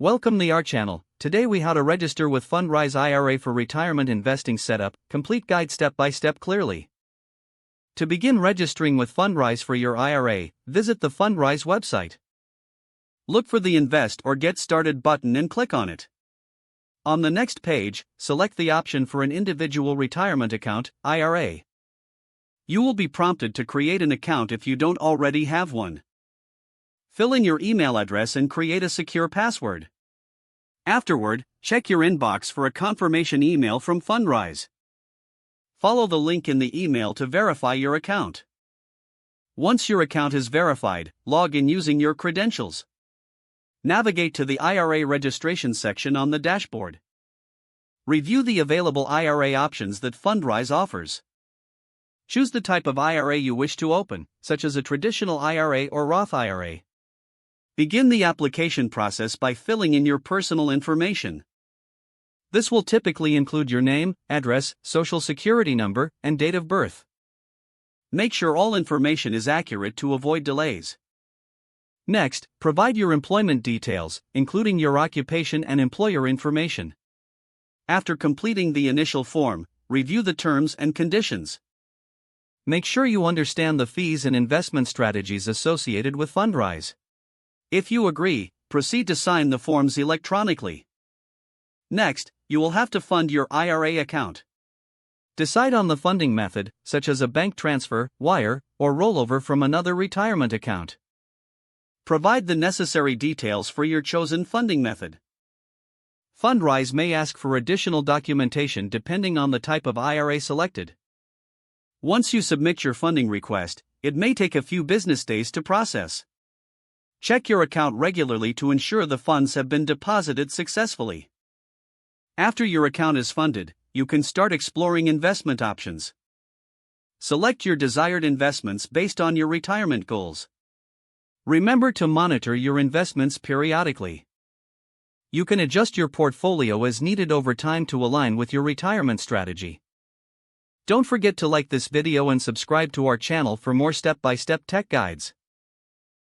Welcome to our channel. Today we how to register with Fundrise IRA for retirement investing setup, complete guide step by step clearly. To begin registering with Fundrise for your IRA, visit the Fundrise website. Look for the Invest or Get Started button and click on it. On the next page, select the option for an individual retirement account, IRA. You will be prompted to create an account if you don't already have one. Fill in your email address and create a secure password. Afterward, check your inbox for a confirmation email from Fundrise. Follow the link in the email to verify your account. Once your account is verified, log in using your credentials. Navigate to the IRA registration section on the dashboard. Review the available IRA options that Fundrise offers. Choose the type of IRA you wish to open, such as a traditional IRA or Roth IRA. Begin the application process by filling in your personal information. This will typically include your name, address, social security number, and date of birth. Make sure all information is accurate to avoid delays. Next, provide your employment details, including your occupation and employer information. After completing the initial form, review the terms and conditions. Make sure you understand the fees and investment strategies associated with Fundrise. If you agree, proceed to sign the forms electronically. Next, you will have to fund your IRA account. Decide on the funding method, such as a bank transfer, wire, or rollover from another retirement account. Provide the necessary details for your chosen funding method. Fundrise may ask for additional documentation depending on the type of IRA selected. Once you submit your funding request, it may take a few business days to process. Check your account regularly to ensure the funds have been deposited successfully. After your account is funded, you can start exploring investment options. Select your desired investments based on your retirement goals. Remember to monitor your investments periodically. You can adjust your portfolio as needed over time to align with your retirement strategy. Don't forget to like this video and subscribe to our channel for more step-by-step tech guides.